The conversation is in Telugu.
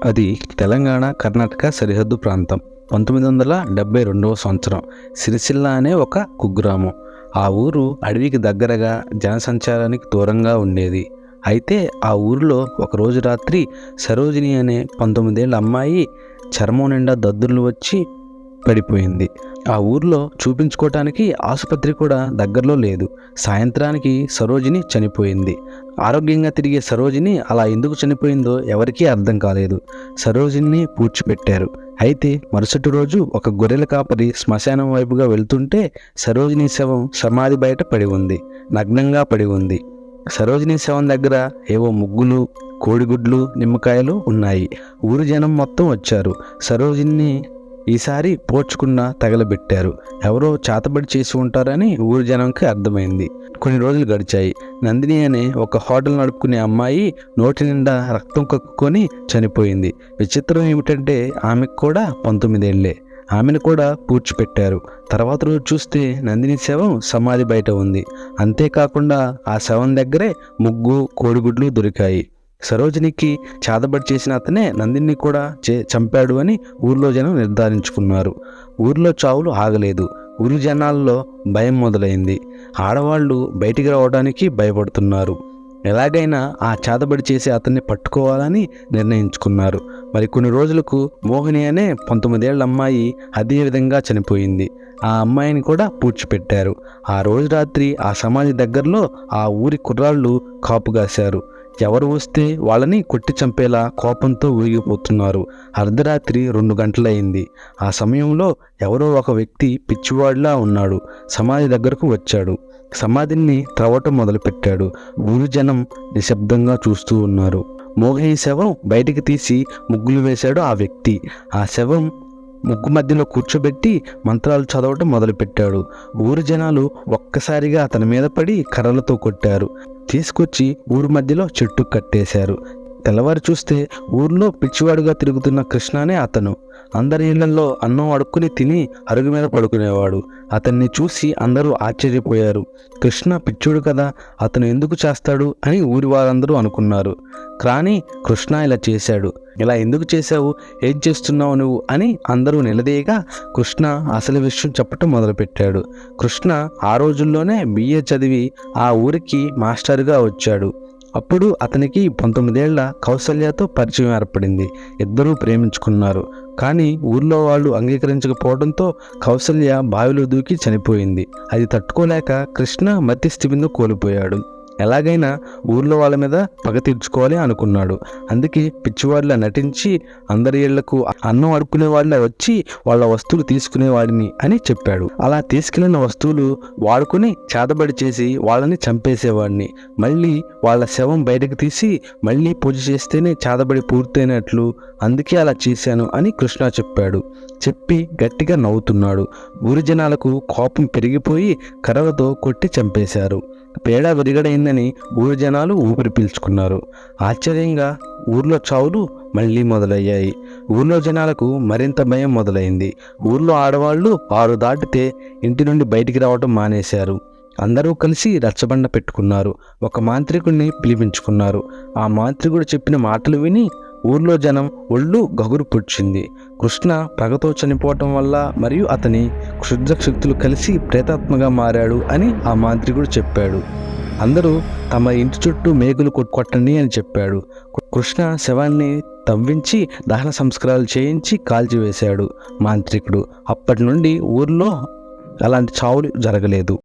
అది తెలంగాణ కర్ణాటక సరిహద్దు ప్రాంతం. 1972వ సంవత్సరం. సిరిసిల్ల అనే ఒక కుగ్రామం. ఆ ఊరు అడవికి దగ్గరగా జనసంచారానికి దూరంగా ఉండేది. అయితే ఆ ఊరిలో ఒకరోజు రాత్రి సరోజిని అనే 19 ఏళ్ల అమ్మాయి చర్మం నిండా దద్దుర్లు వచ్చి పడిపోయింది. ఆ ఊర్లో చూపించుకోవటానికి ఆసుపత్రి కూడా దగ్గరలో లేదు. సాయంత్రానికి సరోజిని చనిపోయింది. ఆరోగ్యంగా తిరిగే సరోజిని అలా ఎందుకు చనిపోయిందో ఎవరికీ అర్థం కాలేదు. సరోజిని పూడ్చిపెట్టారు. అయితే మరుసటి రోజు ఒక గొర్రెల కాపరి శ్మశానం వైపుగా వెళ్తుంటే సరోజిని శవం సమాధి బయట పడి ఉంది. నగ్నంగా పడి ఉంది. సరోజిని శవం దగ్గర ఏవో ముగ్గులు, కోడిగుడ్లు, నిమ్మకాయలు ఉన్నాయి. ఊరి జనం మొత్తం వచ్చారు. సరోజిని ఈసారి పోడ్చుకున్న తగలబెట్టారు. ఎవరో చేతబడి చేసి ఉంటారని ఊరి జనంకి అర్థమైంది. కొన్ని రోజులు గడిచాయి. నందిని అనే ఒక హోటల్ నడుపుకునే అమ్మాయి నోటి నిండా రక్తం కక్కుకొని చనిపోయింది. విచిత్రం ఏమిటంటే ఆమెకు కూడా 19 ఏళ్లే. ఆమెను కూడా పూడ్చిపెట్టారు. తర్వాత రోజు చూస్తే నందిని శవం సమాధి బయట ఉంది. అంతేకాకుండా ఆ శవం దగ్గరే ముగ్గు, కోడిగుడ్లు దొరికాయి. సరోజినికి చేతబడి చేసిన అతనే నందిని కూడా చంపాడు అని ఊర్లో జనం నిర్ధారించుకున్నారు. ఊర్లో చావులు ఆగలేదు. ఊరి జనాల్లో భయం మొదలైంది. ఆడవాళ్లు బయటికి రావడానికి భయపడుతున్నారు. ఎలాగైనా ఆ చేతబడి చేసి అతన్ని పట్టుకోవాలని నిర్ణయించుకున్నారు. మరి కొన్ని రోజులకు మోహిని అనే 19 ఏళ్ల అమ్మాయి అదే విధంగా చనిపోయింది. ఆ అమ్మాయిని కూడా పూడ్చిపెట్టారు. ఆ రోజు రాత్రి ఆ సమాధి దగ్గరలో ఆ ఊరి కుర్రాళ్ళు కాపుగాశారు. ఎవరు వస్తే వాళ్ళని కొట్టి చంపేలా కోపంతో ఊగిపోతున్నారు. అర్ధరాత్రి 2 గంటలయింది. ఆ సమయంలో ఎవరో ఒక వ్యక్తి పిచ్చివాడిలా ఉన్నాడు. సమాధి దగ్గరకు వచ్చాడు. సమాధిని త్రవ్వటం మొదలుపెట్టాడు. ఊరి జనం నిశ్శబ్దంగా చూస్తూ ఉన్నారు. మోహిని శవం బయటికి తీసి ముగ్గులు వేశాడు ఆ వ్యక్తి. ఆ శవం ముగ్గు మధ్యలో కూర్చోబెట్టి మంత్రాలు చదవటం మొదలుపెట్టాడు. ఊరి జనాలు ఒక్కసారిగా అతని మీద పడి కర్రలతో కొట్టారు. తీసుకొచ్చి ఊరి మధ్యలో చెట్టు కట్టేశారు. తెల్లవారు చూస్తే ఊర్లో పిచ్చివాడుగా తిరుగుతున్న కృష్ణనే అతను. అందరి ఇళ్లలో అన్నం అడుక్కుని తిని అరుగు మీద పడుకునేవాడు. అతన్ని చూసి అందరూ ఆశ్చర్యపోయారు. కృష్ణ పిచ్చోడు కదా, అతను ఎందుకు చేస్తాడు అని ఊరి వారందరూ అనుకున్నారు. కానీ కృష్ణ ఇలా చేశాడు. ఇలా ఎందుకు చేశావు, ఏం చేస్తున్నావు నువ్వు అని అందరూ నిలదీయగా కృష్ణ అసలు విషయం చెప్పటం మొదలుపెట్టాడు. కృష్ణ ఆ రోజుల్లోనే BA చదివి ఆ ఊరికి మాస్టర్గా వచ్చాడు. అప్పుడు అతనికి 19 ఏళ్ల కౌసల్యతో పరిచయం ఏర్పడింది. ఇద్దరూ ప్రేమించుకున్నారు. కానీ ఊర్లో వాళ్ళు అంగీకరించకపోవడంతో కౌసల్య బావిలో దూకి చనిపోయింది. అది తట్టుకోలేక కృష్ణ మతి స్థితిని కోల్పోయాడు. ఎలాగైనా ఊర్లో వాళ్ళ మీద పగ తీర్చుకోవాలి అనుకున్నాడు. అందుకే పిచ్చివాడిలా నటించి అందరి ఇళ్లకు అన్నం అడుక్కునే వాళ్ళ వచ్చి వాళ్ళ వస్తువులు తీసుకునేవాడిని అని చెప్పాడు. అలా తీసుకెళ్లిన వస్తువులు వాడుకుని చేతబడి చేసి వాళ్ళని చంపేసేవాడిని. మళ్ళీ వాళ్ళ శవం బయటకు తీసి మళ్ళీ పూజ చేస్తేనే చేతబడి పూర్తయినట్లు, అందుకే అలా చేశాను అని కృష్ణ చెప్పాడు. చెప్పి గట్టిగా నవ్వుతున్నాడు. ఊరి జనాలకు కోపం పెరిగిపోయి కర్రలతో కొట్టి చంపేశారు. పేడ విరిగడైందని ఊరి జనాలు ఊపిరి పీల్చుకున్నారు. ఆశ్చర్యంగా ఊర్లో చావులు మళ్ళీ మొదలయ్యాయి. ఊర్లో జనాలకు మరింత భయం మొదలైంది. ఊర్లో ఆడవాళ్లు 6 దాటితే ఇంటి నుండి బయటికి రావడం మానేశారు. అందరూ కలిసి రచ్చబండ పెట్టుకున్నారు. ఒక మాంత్రికుడిని పిలిపించుకున్నారు. ఆ మాంత్రికుడు చెప్పిన మాటలు విని ఊర్లో జనం ఒళ్ళు గగురు పుచ్చింది. కృష్ణ పగతో చనిపోవటం వల్ల మరియు అతని క్షుద్ర శక్తులు కలిసి ప్రేతాత్మగా మారాడు అని ఆ మాంత్రికుడు చెప్పాడు. అందరూ తమ ఇంటి చుట్టూ మేకులు కొట్టండి అని చెప్పాడు. కృష్ణ శవాన్ని తవ్వించి దహన సంస్కారాలు చేయించి కాల్చివేశాడు మాంత్రికుడు. అప్పటి నుండి ఊర్లో అలాంటి చావులు జరగలేదు.